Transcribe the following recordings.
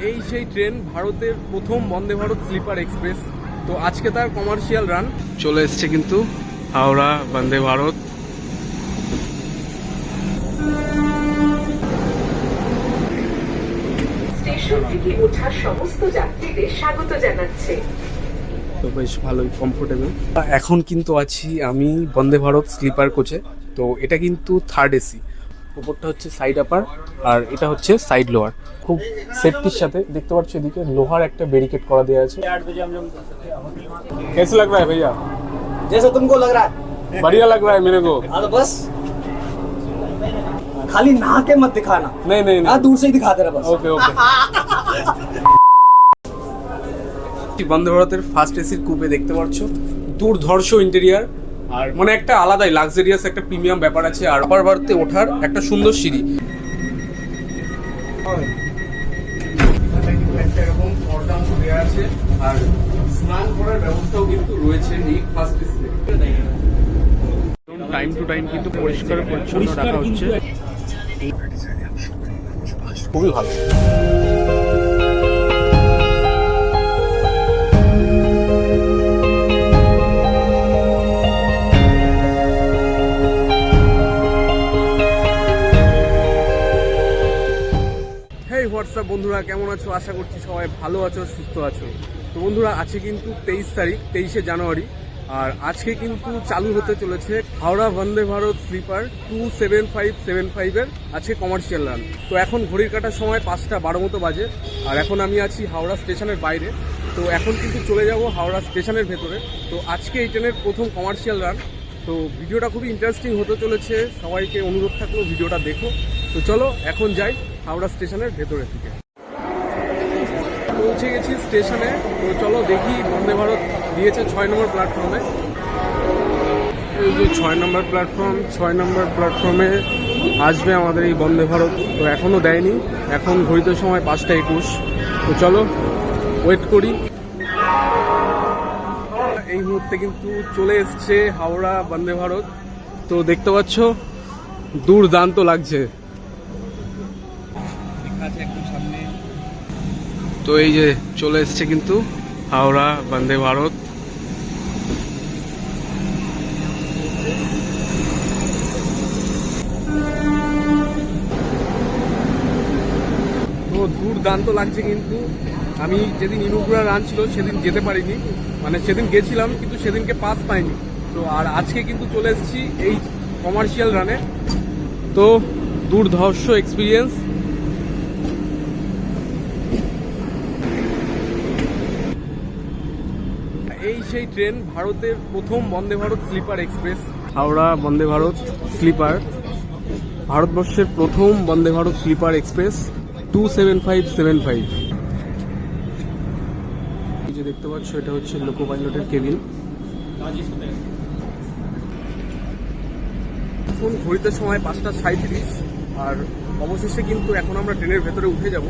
এই সেই ট্রেন, ভারতের প্রথম বন্দে ভারত স্লিপার এক্সপ্রেস। তো আজকে তার কমার্শিয়াল রান চলে এসছে কিন্তু হাওড়া বন্দে ভারত। স্টেশন থেকে ওঠা সমস্ত যাত্রীদের স্বাগত জানাচ্ছে। তো বেশ ভালোই কমফোর্টেবল। এখন কিন্তু আছি আমি বন্দে ভারত স্লিপার কোচে। তো এটা কিন্তু থার্ড এসি, উপরটা হচ্ছে সাইড আপার আর এটা হচ্ছে সাইড লোয়ার। খুব সেফটির সাথে দেখতে পাচ্ছ এদিকে লোহার একটা ব্যারিকেড করা দেওয়া আছে। कैसा लग रहा है भैया? जैसा तुमको लग रहा है। बढ़िया लग रहा है मेरे को। हाँ तो बस खाली नहा के मत दिखाना। नहीं नहीं हाँ दूर से ही दिखा दे रहा बस। Okay okay. বন্দে ভারতের ফার্স্ট এসির কুপে দেখতে পাচ্ছ দুর্ধর্ষ ইন্টেরিয়ার আর মানে একটা আলাদাই লাক্সারিয়াস একটা প্রিমিয়াম ব্যাপার আছে। আর আপার বার্থে ওঠার একটা সুন্দর সিঁড়ি, এরকম পর্দা মতো দেওয়া আছে আর স্নান করার ব্যবস্থাও কিন্তু রয়েছে এই ফার্স্ট এসিতে। টাইম টু টাইম কিন্তু পরিষ্কার পরিচ্ছন্ন রাখা হচ্ছে, খুবই ভালো। হোয়াটসঅ্যাপ বন্ধুরা, কেমন আছো? আশা করছি সবাই ভালো আছো, সুস্থ আছো। তো বন্ধুরা আজকে কিন্তু 23 তারিখ, 23শে জানুয়ারি। আর আজকে কিন্তু চালু হতে চলেছে হাওড়া বন্দে ভারত স্লিপার 27575-এর আজকে কমার্শিয়াল রান। তো এখন ঘড়ির কাটার সময় 5টা 12 মতো বাজে আর এখন আমি আছি হাওড়া স্টেশনের বাইরে। তো এখন কিন্তু চলে যাব হাওড়া স্টেশনের ভেতরে। তো আজকে এই ট্রেনের প্রথম কমার্শিয়াল রান। তো ভিডিওটা খুবই ইন্টারেস্টিং হতে চলেছে, সবাইকে অনুরোধ থাকলো ভিডিওটা দেখো। তো চলো এখন যাই হাওড়া স্টেশনের ভেতরে থেকে। পৌঁছে গেছি স্টেশনে। তো চলো দেখি বন্দে ভারত দিয়েছে 6 নম্বর প্ল্যাটফর্মে। এই যে 6 নম্বর প্ল্যাটফর্ম, 6 নম্বর প্ল্যাটফর্মে আসবে আমাদের এই বন্দে ভারত। তো এখনও দেয়নি, এখন ঘড়িতে সময় 5টা 21। তো চলো ওয়েট করি। এই মুহূর্তে কিন্তু চলে এসছে হাওড়া বন্দে ভারত। তো দেখতে পাচ্ছ দুর্দান্ত লাগছে। তো এই যে চলে এসছে কিন্তু হাওড়া বন্দে ভারত। তো দুর্দান্ত লাগছে কিন্তু। আমি যেদিন ইনুগুড়া রান ছিল সেদিন যেতে পারিনি, মানে সেদিন গেছিলাম কিন্তু সেদিনকে পাস পাইনি। তো আর আজকে কিন্তু চলে এসেছি এই কমার্শিয়াল রানে। তো দুর্ধর্ষ এক্সপিরিয়েন্স। এই সেই ট্রেন, ভারতের প্রথম Vande Bharat sleeper express. Howrah Vande Bharat sleeper, ভারতবর্ষের প্রথম বন্দে ভারত স্লিপার এক্সপ্রেস 27575। এই যে দেখতে পাচ্ছ এটা হচ্ছে লোকো পাইলটের কেবিন। এখন ঘড়িতে সময় 5টা 37 আর অবশেষে কিন্তু এখন আমরা ট্রেনের ভেতরে উঠে যাব।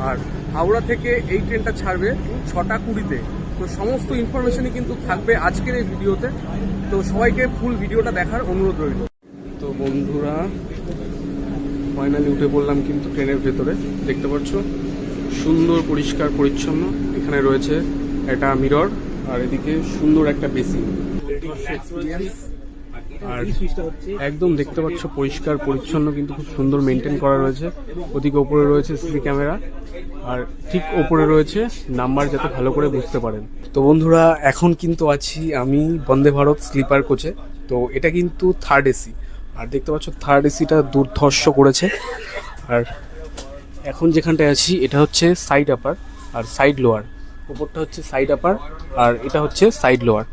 আর হাওড়া থেকে এই ট্রেনটা ছাড়বে 6টা 20-তে। তো সমস্ত ইনফরমেশনই কিন্তু থাকবে আজকের এই ভিডিওতে। তো সবাইকে ফুল ভিডিওটা দেখার অনুরোধ রইল। তো বন্ধুরা ফাইনালি উঠে পড়লাম কিন্তু ট্রেনের ভেতরে। দেখতে পাচ্ছ সুন্দর পরিষ্কার পরিচ্ছন্ন, এখানে রয়েছে একটা মিরর আর এদিকে সুন্দর একটা বেসিন। আর একদম দেখতে পাচ্ছ পরিষ্কার পরিচ্ছন্ন, কিন্তু খুব সুন্দর মেনটেন করা রয়েছে। ওদিকে ওপরে রয়েছে সিসি ক্যামেরা আর ঠিক ওপরে রয়েছে নাম্বার, যাতে ভালো করে বুঝতে পারেন। তো বন্ধুরা এখন কিন্তু আছি আমি বন্দে ভারত স্লিপার কোচে। তো এটা কিন্তু থার্ড এসি আর দেখতে পাচ্ছ থার্ড এসিটা দুর্ধর্ষ করেছে। আর এখন যেখানটায় আছি এটা হচ্ছে সাইড আপার আর সাইড লোয়ার। ওপরটা হচ্ছে সাইড আপার আর এটা হচ্ছে সাইড লোয়ার।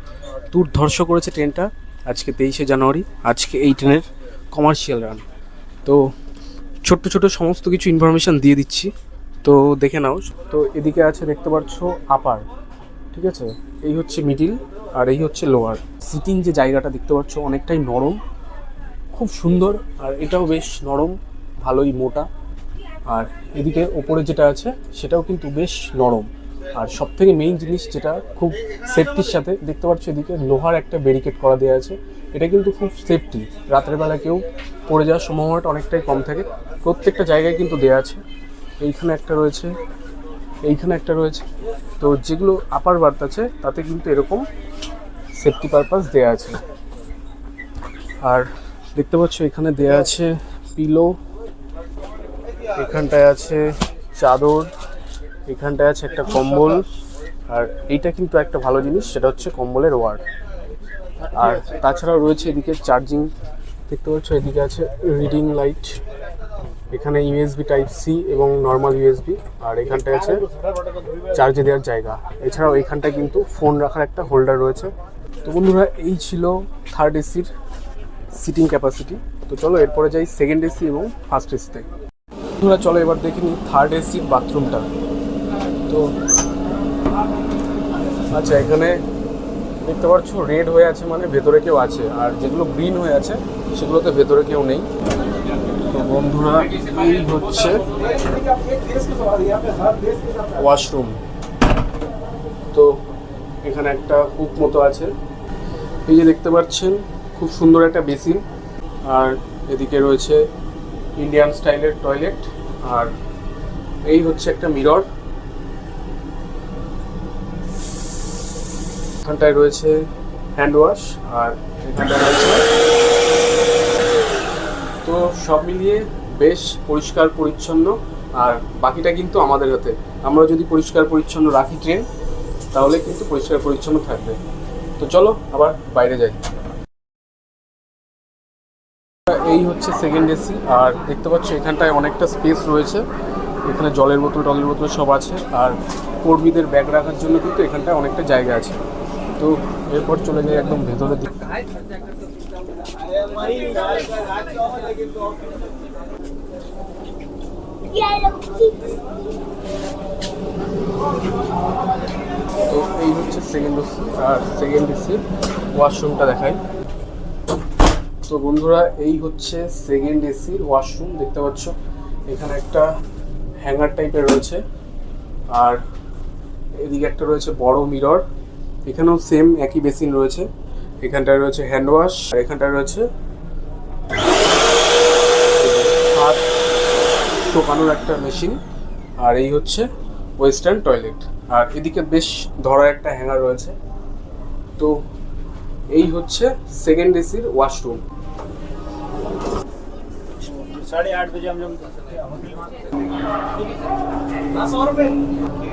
দুর্ধর্ষ করেছে ট্রেনটা আজকে 23শে জানুয়ারি। আজকে এই ট্রেনের কমার্শিয়াল রান। তো ছোট্ট ছোট সমস্ত কিছু ইনফরমেশান দিয়ে দিচ্ছি, তো দেখে নাও। তো এদিকে আছে দেখতে পাচ্ছ আপার, ঠিক আছে, এই হচ্ছে মিডিল আর এই হচ্ছে লোয়ার। সিটিং যে জায়গাটা দেখতে পাচ্ছ অনেকটাই নরম, খুব সুন্দর। আর এটাও বেশ নরম, ভালোই মোটা। আর এদিকে ওপরে যেটা আছে সেটাও কিন্তু বেশ নরম। আর সব থেকে মেইন জিনিস যেটা খুব সেফটির সাথে দেখতে পাচ্ছ এদিকে লোহার একটা ব্যারিকেড করা দেওয়া আছে। এটা কিন্তু খুব সেফটি, রাতের বেলা কেউ পড়ে যাওয়ার সম্ভাবনাটা অনেকটাই কম থাকে। প্রত্যেকটা জায়গায় কিন্তু দেওয়া আছে। এইখানে একটা রয়েছে, এইখানে একটা রয়েছে। তো যেগুলো আপার বার্থ আছে তাতে কিন্তু এরকম সেফটি পারপাস দেয়া আছে। আর দেখতে পাচ্ছ এখানে দেয়া আছে পিলো, এখানটায় আছে চাদর, এখানটায় আছে একটা কম্বল। আর এইটা কিন্তু একটা ভালো জিনিস, সেটা হচ্ছে কম্বলের ওয়ার্ড। আর তাছাড়াও রয়েছে এদিকে চার্জিং, দেখতে পাচ্ছ এদিকে আছে রিডিং লাইট, এখানে ইউএসবি টাইপ সি এবং নর্মাল ইউএসবি। আর এখানটায় আছে চার্জে দেওয়ার জায়গা। এছাড়াও এখানটায় কিন্তু ফোন রাখার একটা হোল্ডার রয়েছে। তো বন্ধুরা এই ছিল থার্ড এসির সিটিং ক্যাপাসিটি। তো চলো এরপরে যাই সেকেন্ড এসি এবং ফার্স্ট এসিতে। বন্ধুরা চলো এবার দেখে নিই থার্ড এসির বাথরুমটা। তো আচ্ছা, এখানে দেখতে পাচ্ছ রেড হয়ে আছে মানে ভেতরে কেউ আছে, আর যেগুলো গ্রিন হয়ে আছে সেগুলোতে ভেতরে কেউ নেই। তো বন্ধুরা এই হচ্ছে ওয়াশরুম। তো এখানে একটা হুক মতো আছে, এই যে দেখতে পাচ্ছেন খুব সুন্দর একটা বেসিন। আর এদিকে রয়েছে ইন্ডিয়ান স্টাইলের টয়লেট। আর এই হচ্ছে একটা মিরর, এখানটায় রয়েছে হ্যান্ড ওয়াশ, আর এখানটায় রয়েছে। তো সব মিলিয়ে বেশ পরিষ্কার পরিচ্ছন্ন। আর বাকিটা কিন্তু আমাদের হাতে, আমরা যদি পরিষ্কার পরিচ্ছন্ন রাখি ট্রেন, তাহলে কিন্তু পরিষ্কার পরিচ্ছন্ন থাকবে। তো চলো আবার বাইরে যাই। এই হচ্ছে সেকেন্ড এসি। আর দেখতে পাচ্ছ এখানটায় অনেকটা স্পেস রয়েছে, এখানে জলের বোতল সব আছে। আর কর্মীদের ব্যাগ রাখার জন্য কিন্তু এখানটায় অনেকটা জায়গা আছে। তো এরপর চলে যাই একদম ভেতরে দিকে। তো এই হচ্ছে সেকেন্ড এসি। আর সেকেন্ড এসির ওয়াশরুমটা দেখাই। তো বন্ধুরা এই হচ্ছে সেকেন্ড এসির ওয়াশরুম। দেখতে পাচ্ছ এখানে একটা হ্যাঙ্গার টাইপের রয়েছে, আর এদিকে একটা রয়েছে বড় মিরর। এখানেও সেম একই বেসিন রয়েছে, এখানটায় রয়েছে হ্যান্ড ওয়াশ, আর এখানটায় রয়েছে হাত শোকানোর একটা মেশিন। আর এই হচ্ছে ওয়েস্টার্ন টয়লেট। আর এদিকে বেশ ধরার একটা হ্যাঙ্গার রয়েছে। তো এই হচ্ছে সেকেন্ড এসির ওয়াশরুম। 8:30 बजे हम लोग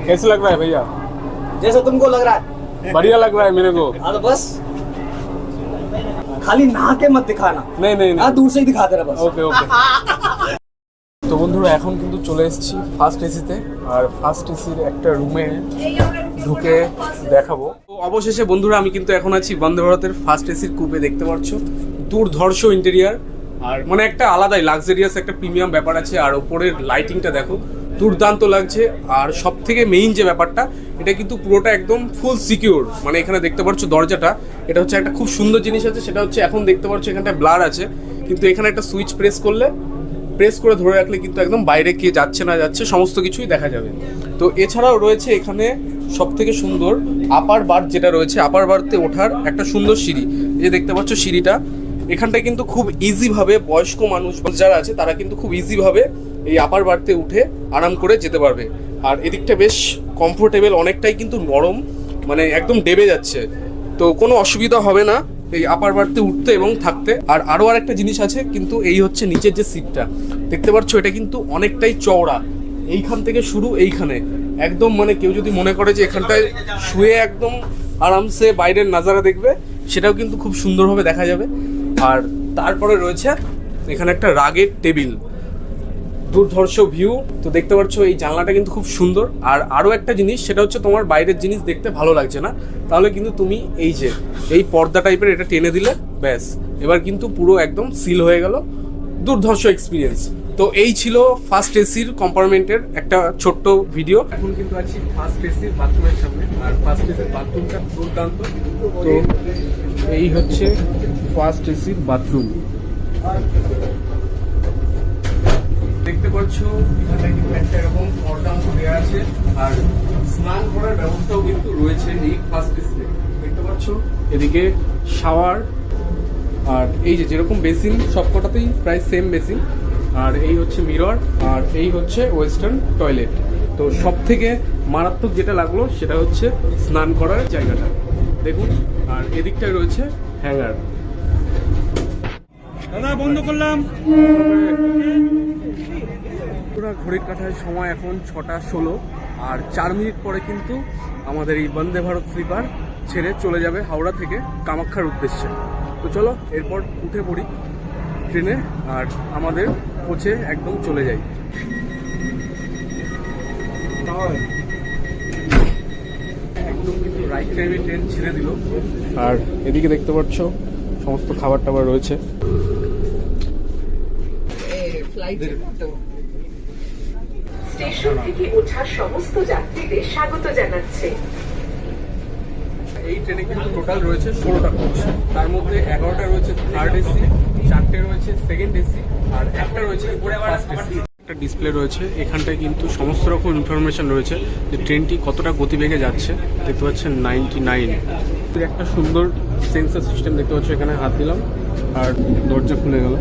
कैसे लग रहा है भैया? जैसा तुमको लग रहा है। बढ़िया लग रहा है मेरे को। हाँ तो बस खाली नहा के मत दिखाना। नहीं नहीं हाँ दूर से ही दिखा देना बस। ওকে ওকে। তো বন্ধুরা এখন কিন্তু চলে এসেছি ফার্স্ট এসিতে। আর ফার্স্ট এসির একটা রুমে ঢুকে দেখাবো। তো অবশেষে বন্ধুরা আমি কিন্তু এখন আছি বন্দে ভারতের ফার্স্ট এসির কুপে। দেখতে পাচ্ছ দুর্ধর্ষ ইন্টেরিয়ার, আর মানে একটা আলাদাই লাক্সারিয়াস একটা প্রিমিয়াম ব্যাপার আছে। আর ওপরের লাইটিংটা দেখো দুর্দান্ত লাগছে। আর সব থেকে মেইন যে ব্যাপারটা, এটা কিন্তু পুরোটা একদম ফুল সিকিউর। মানে এখানে দেখতে পাচ্ছ দরজাটা, এটা হচ্ছে একটা খুব সুন্দর জিনিস আছে, সেটা হচ্ছে এখন দেখতে পাচ্ছ এখানটায় ব্লার আছে, কিন্তু এখানে একটা সুইচ প্রেস করে ধরে রাখলে কিন্তু একদম বাইরে কে যাচ্ছে না যাচ্ছে সমস্ত কিছুই দেখা যাবে। তো এছাড়াও রয়েছে এখানে সব থেকে সুন্দর আপার বার্থ যেটা রয়েছে, আপার বার্থে ওঠার একটা সুন্দর সিঁড়ি। এই যে দেখতে পাচ্ছ সিঁড়িটা, এখানটায় কিন্তু খুব ইজিভাবে বয়স্ক মানুষ যারা আছে তারা কিন্তু খুব ইজিভাবে এই আপার বার্থে উঠে আরাম করে যেতে পারবে। আর এদিকটা বেশ কমফোর্টেবল, অনেকটাই কিন্তু নরম, মানে একদম ডেবে যাচ্ছে। তো কোনো অসুবিধা হবে না এই আপার বার্থে উঠতে এবং থাকতে। আর আরও আরেকটা জিনিস আছে, কিন্তু এই হচ্ছে নিচের যে সিটটা দেখতে পাচ্ছ, এটা কিন্তু অনেকটাই চওড়া। এইখান থেকে শুরু এইখানে একদম, মানে কেউ যদি মনে করে যে এখানটায় শুয়ে একদম আরামসে বাইরের নাজারা দেখবে, সেটাও কিন্তু খুব সুন্দরভাবে দেখা যাবে। আর তারপরে রয়েছে এখানে একটা রাগের টেবিল, দুর্ধর্ষ ভিউ। তো দেখতে পাচ্ছ এই জানলাটা কিন্তু খুব সুন্দর। আর আরও একটা জিনিস, সেটা হচ্ছে তোমার বাইরের জিনিস দেখতে ভালো লাগছে না, তাহলে কিন্তু তুমি এই যে এই পর্দা টাইপের এটা টেনে দিলে ব্যাস, এবার কিন্তু পুরো একদম সিল হয়ে গেল। দুর্ধর্ষ এক্সপিরিয়েন্স। তো এই ছিল ফার্স্ট এসির কম্পার্টমেন্টের একটা ছোট্ট ভিডিও। এখন কিন্তু আছি ফার্স্ট এসির বাথরুমের সামনে। আর ফার্স্ট এসির বাথরুমটা দুর্দান্ত। তো এই হচ্ছে ফার্স্ট এসির বাথরুম। দেখতে পাচ্ছ এখানে কিন্তু একটা এরকম পর্দা মতো দেওয়া আছে, আর স্নান করার ব্যবস্থাও কিন্তু রয়েছে এই ফার্স্ট এসিতে। দেখতে পাচ্ছ এদিকে শাওয়ার, আর এই যে যেরকম বেসিন সবকটাতেই প্রায় সেম বেসিন। আর এই হচ্ছে মিরর, আর এই হচ্ছে ওয়েস্টার্ন টয়লেট। তো সব থেকে মারাত্মক যেটা লাগলো সেটা হচ্ছে স্নান করার জায়গাটা দেখুন, আর এদিকটায় রয়েছে হ্যাঙ্গার। দাদা বন্ধ করলাম। পুরো ঘড়ির কাঁটায় সময় এখন 6:16 আর 4 মিনিট পরে কিন্তু আমাদের এই বন্দে ভারত স্লিপার ছেড়ে চলে যাবে হাওড়া থেকে কামাখ্যার উদ্দেশ্যে। তো চলো এরপর উঠে পড়ি ট্রেনে আর আমাদের কোচে একদম চলে যাই। একদম কিন্তু রাইট টাইমে ট্রেন ছেড়ে দিল। আর এদিকে দেখতে পাচ্ছ সমস্ত খাবার টাবার রয়েছে। স্টেশন থেকে ওঠা সমস্ত যাত্রীদের স্বাগত জানাচ্ছে। এই ট্রেনে কিন্তু টোটাল রয়েছে 16টা কোচ, তার মধ্যে 11টা রয়েছে থার্ড এসি, 4টে রয়েছে সেকেন্ড এসি আর একটা রয়েছে ফার্স্ট এসি। একটা ডিসপ্লে রয়েছে, এখানটায় কিন্তু সমস্ত রকম ইনফরমেশন রয়েছে যে ট্রেনটি কতটা গতিবেগে যাচ্ছে। দেখতে পাচ্ছেন 99। একটা সুন্দর সেন্সর সিস্টেম দেখতে পাচ্ছ, এখানে হাত দিলাম আর দরজা খুলে গেল।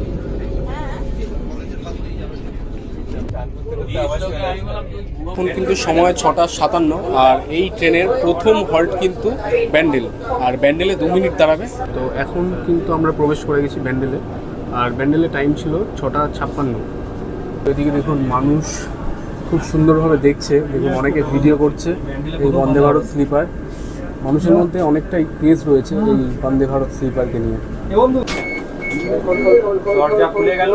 এখন কিন্তু সময় 6:57 আর এই ট্রেনের প্রথম হল্ট কিন্তু ব্যান্ডেল, আর ব্যান্ডেলে 2 মিনিট দাঁড়াবে। তো এখন কিন্তু আমরা প্রবেশ করে গেছি ব্যান্ডেলে, আর ব্যান্ডেলে টাইম ছিল 6:56। এদিকে দেখুন মানুষ খুব সুন্দরভাবে দেখছে, দেখুন অনেকে ভিডিও করছে এই বন্দে ভারত স্লিপার। মানুষের মধ্যে অনেকটাই ক্রেজ রয়েছে এই বন্দে ভারত স্লিপারকে নিয়ে। দরজা খুলে গেল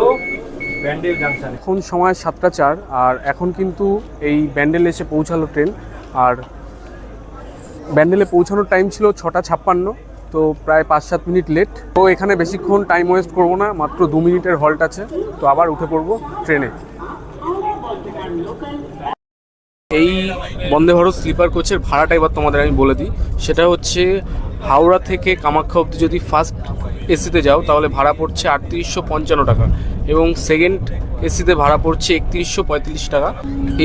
ব্যান্ডেল জাংশন। এখন সময় 7:04 আর এখন কিন্তু এই ব্যান্ডেলে এসে পৌঁছালো ট্রেন। আর ব্যান্ডেলে পৌঁছানোর টাইম ছিল 6:56, তো প্রায় 5-7 মিনিট লেট। তো এখানে বেশিক্ষণ টাইম ওয়েস্ট করবো না, মাত্র 2 মিনিটের হল্ট আছে, তো আবার উঠে পড়বো ট্রেনে। এই বন্দে ভারত স্লিপার কোচের ভাড়াটা এবার তোমাদের আমি বলে দিই। সেটা হচ্ছে হাওড়া থেকে কামাখ্যা অবধি যদি ফার্স্ট এসিতে যাও তাহলে ভাড়া পড়ছে 3855 টাকা, এবং সেকেন্ড এসিতে ভাড়া পড়ছে 3135 টাকা,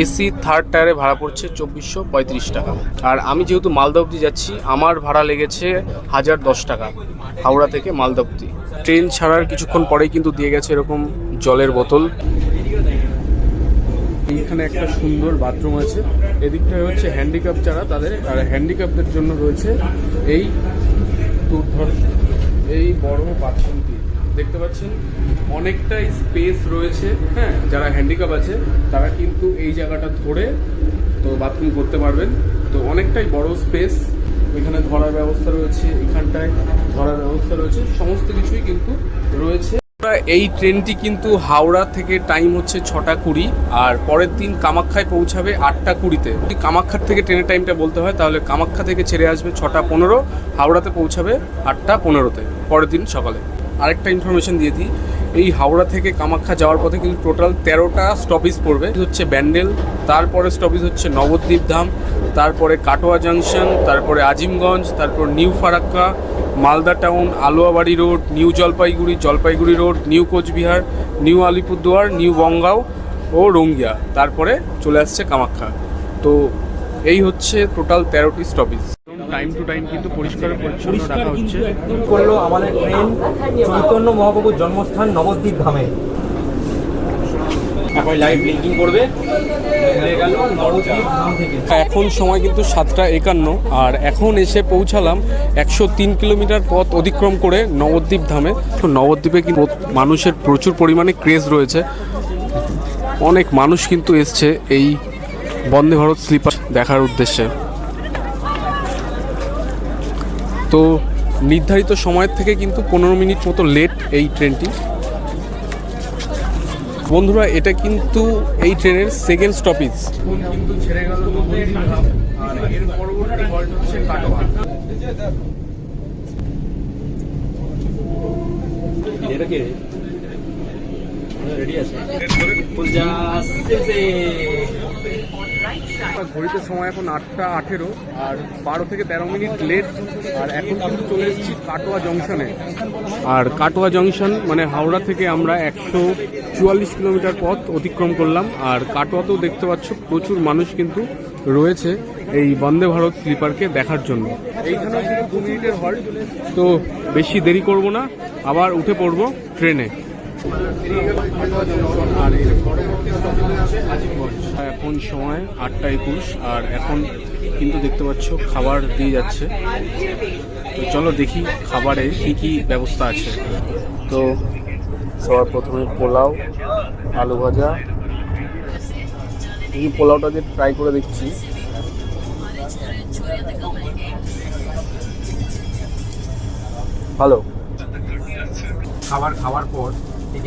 এসি থার্ড টায়ারে ভাড়া পড়ছে 2435 টাকা। আর আমি যেহেতু মালদা অবধি যাচ্ছি, আমার ভাড়া লেগেছে 1010 টাকা হাওড়া থেকে মালদা অবধি। ট্রেন ছাড়ার কিছুক্ষণ পরেই কিন্তু দিয়ে গেছে এরকম জলের বোতল। এইখানে একটা সুন্দর বাথরুম আছে, এদিকটায় হচ্ছে হ্যান্ডিক্যাপ যারা তাদের, আর হ্যান্ডিক্যাপদের জন্য রয়েছে এই এই বড় বাথরুমটি দেখতে পাচ্ছেন। অনেকটাই স্পেস রয়েছে, হ্যাঁ, যারা হ্যান্ডিক্যাপ আছে তারা কিন্তু এই জায়গাটা ধরে তো বাথরুম করতে পারবেন। তো অনেকটাই বড় স্পেস, এখানে ধরার ব্যবস্থা রয়েছে, এখানটায় ধরার ব্যবস্থা রয়েছে, সমস্ত কিছুই কিন্তু রয়েছে। এই ট্রেনটি কিন্তু হাওড়া থেকে টাইম হচ্ছে 6:20 আর পরের দিন কামাখ্যায় পৌঁছাবে 8:20-তে। যদি কামাখ্যার থেকে ট্রেনের টাইমটা বলতে হয় তাহলে কামাখ্যা থেকে ছেড়ে আসবে 6:15, হাওড়াতে পৌঁছাবে 8:15-তে পরের দিন সকালে। আরেকটা ইনফরমেশন দিয়ে দিই, এই হাওড়া থেকে কামাখ্যা যাওয়ার পথে কিন্তু টোটাল 13টা স্টপেজ পড়বে। হচ্ছে ব্যান্ডেল, তারপরে স্টপেজ হচ্ছে নবদ্বীপ ধাম, তারপরে কাটোয়া জাংশন, তারপরে আজিমগঞ্জ, তারপর new Farakka, Malda town, Aluabari road, new Jalpaiguri road, new Cooch Behar, new Alipurduar, new Bongaigaon ও রঙ্গিয়া, তারপরে চলে আসছে কামাখ্যা। তো এই হচ্ছে টোটাল 13টি স্টপেজ। টাইম টু টাইম কিন্তু পরিষ্কার পরিচ্ছন্ন রাখা হচ্ছে। করলো আমাদের ট্রেন চৈতন্য মহাপ্রভুর জন্মস্থান নবদ্বীপ ধামে। এখন লাইভ লিঙ্কিং করবে। এখন সময় কিন্তু 7:51 আর এখন এসে পৌঁছালাম 103 কিলোমিটার পথ অতিক্রম করে নবদ্বীপ ধামে। তো নবদ্বীপে কিন্তু মানুষের প্রচুর পরিমাণে ক্রেজ রয়েছে, অনেক মানুষ কিন্তু এসছে এই বন্দে ভারত স্লিপার দেখার উদ্দেশ্যে। তো নির্ধারিত সময়ের থেকে কিন্তু 15 মিনিট মতো লেট এই ট্রেনটি। বন্ধুরা, এটা কিন্তু এই ট্রেনের সেকেন্ড স্টপেজ। কিন্তু ছেড়ে গেল নবদ্বীপ ধাম আর এর পরবর্তী হল্ট হচ্ছে কাটোয়া। এটা কি রেডি আছে? ঘড়িতে সময় এখন 8:18 আর 12 থেকে 13 মিনিট লেট। আর এখন কিন্তু চলে এসেছি কাটোয়া জংশনে। আর কাটোয়া জংশন মানে হাওড়া থেকে আমরা 144 কিলোমিটার পথ অতিক্রম করলাম। আর কাটোয়াতেও দেখতে পাচ্ছ প্রচুর মানুষ কিন্তু রয়েছে এই বন্দে ভারত স্লিপারকে দেখার জন্য। এইখানেও কিন্তু 2 মিনিটের হল্ট, তো বেশি দেরি করব না, আবার উঠে পড়ব ট্রেনে। আর এর পরবর্তী স্টপেজ হচ্ছে আজিমগঞ্জ। এখন সময় 8:21 আর এখন কিন্তু দেখতে পাচ্ছ খাবার দিয়ে যাচ্ছে। তো চলো দেখি খাবারে কি কি ব্যবস্থা আছে। তো সবার প্রথমে পোলাও, আলু ভাজা। এই পোলাওটা দিয়ে ট্রাই করে দেখছি। ভালো। খাবার খাওয়ার পর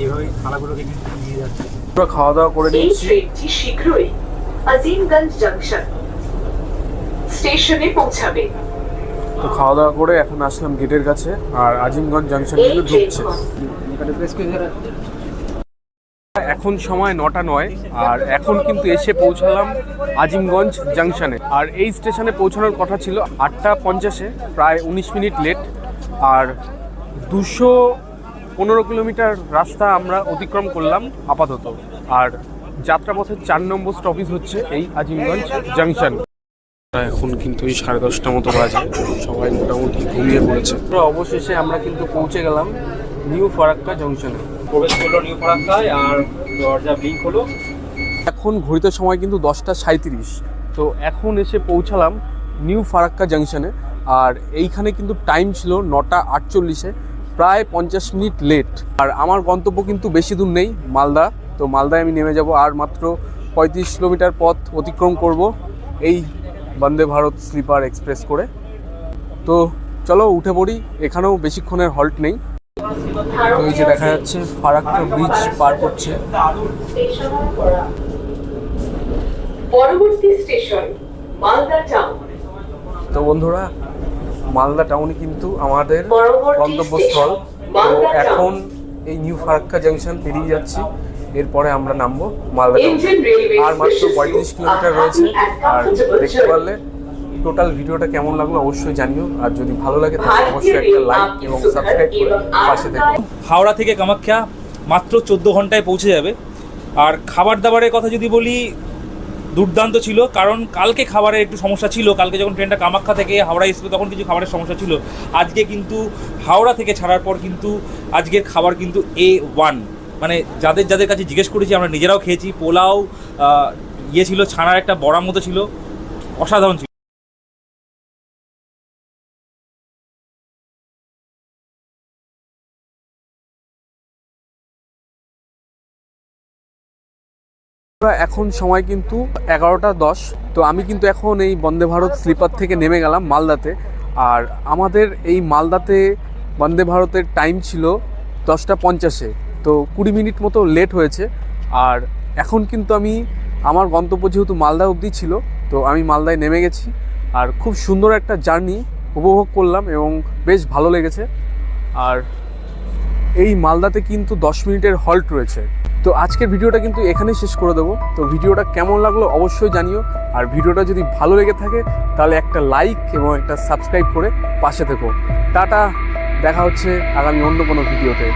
এইভাবে থালাগুলোকে কিন্তু নিয়ে যাচ্ছে। পুরো খাওয়া দাওয়া করে এই নিয়েছি। ট্রেনটি শীঘ্রই আজিমগঞ্জ জংশন স্টেশনে পৌঁছাবে। তো খাওয়া দাওয়া করে এখন আসলাম গেটের কাছে আর আজিমগঞ্জ জাংশন এই কিন্তু ঢুকছে। ট্রেন এখন সময় 9:09 আর এখন কিন্তু এসে পৌঁছালাম আজিমগঞ্জ জাংশনে। আর এই স্টেশনে পৌঁছানোর কথা ছিল 8:50, প্রায় 19 মিনিট লেট। আর 215 কিলোমিটার রাস্তা আমরা অতিক্রম করলাম আপাতত। আর যাত্রাপথের 4 নম্বর স্টপেজ হচ্ছে এই আজিমগঞ্জ জাংশন। এখন কিন্তু এই 10:30 মতো বাজে, সবাই মোটামুটি ঘুমিয়ে পড়েছে। তো অবশেষে আমরা কিন্তু পৌঁছে গেলাম নিউ ফারাক্কা জংশনে। প্রবেশ করলো নিউ ফারাক্কায় আর দরজা ব্লিঙ্ক হলো। এখন ঘড়িতে সময় কিন্তু 10:37। তো এখন এসে পৌঁছালাম নিউ ফারাক্কা জাংশনে। আর এইখানে কিন্তু টাইম ছিল 9:48, প্রায় 50 মিনিট লেট। আর আমার গন্তব্য কিন্তু বেশি দূর নেই, মালদা। তো মালদায় আমি নেমে যাব, আর মাত্র 35 কিলোমিটার পথ অতিক্রম করব এই বন্দে ভারত স্লিপার এক্সপ্রেস করে। তো চলো উঠে পড়ি, এখানেও বেশিক্ষণের হল্ট নেই। তো এই যে দেখা যাচ্ছে ফারাক্কা ব্রিজ পার করছে। পরবর্তী স্টেশন মালদা টাউন। তো বন্ধুরা, মালদা টাউনে কিন্তু আমাদের পরবর্তী গন্তব্যস্থল। স্টেশন তো মালদা টাউন। এখন এই নিউ ফারাক্কা জাংশন পেরিয়ে যাচ্ছি, এরপরে আমরা নামবো মালদা টাউন। ইন্ডিয়ান রেলওয়ে আর মাত্র 35 কিলোমিটার রয়েছে। আর দেখতে পারলে টোটাল ভিডিওটা কেমন লাগলো অবশ্যই জানিও। আর যদি ভালো লাগে তাহলে অবশ্যই একটা লাইক এবং সাবস্ক্রাইব করে পাশে থেকো। হাওড়া থেকে কামাখ্যা মাত্র 14 ঘন্টায় পৌঁছে যাবে। আর খাবার দাবারের কথা যদি বলি, দুর্দান্ত ছিল। কারণ কালকে খাবারের একটু সমস্যা ছিল। কালকে যখন ট্রেনটা কামাখ্যা থেকে হাওড়া এসবে তখন কিছু খাবারের সমস্যা ছিল। আজকে কিন্তু হাওড়া থেকে ছাড়ার পর কিন্তু আজকের খাবার কিন্তু A1। মানে যাদের যাদের কাছে জিজ্ঞেস করেছি, আমরা নিজেরাও খেয়েছি। পোলাও ছিল, ছানার একটা বড়ার মতো ছিল, অসাধারণ ছিল। এখন সময় কিন্তু 11:10। তো আমি কিন্তু এখন এই বন্দে ভারত স্লিপার থেকে নেমে গেলাম মালদাতে। আর আমাদের এই মালদাতে বন্দে ভারতের টাইম ছিল 10:50। তো 20 মিনিট মতো লেট হয়েছে। আর এখন কিন্তু আমি আমার গন্তব্য যেহেতু মালদা অবধি ছিল, তো আমি মালদায় নেমে গেছি। আর খুব সুন্দর একটা জার্নি উপভোগ করলাম এবং বেশ ভালো লেগেছে। আর এই মালদাতে কিন্তু 10 মিনিটের হল্ট রয়েছে। তো আজকের ভিডিওটা কিন্তু এখানেই শেষ করে দেবো। তো ভিডিওটা কেমন লাগলো অবশ্যই জানিও। আর ভিডিওটা যদি ভালো লেগে থাকে তাহলে একটা লাইক এবং একটা সাবস্ক্রাইব করে পাশে থেকো। টাটা, দেখা হচ্ছে আগামী অন্য কোনো ভিডিওতে।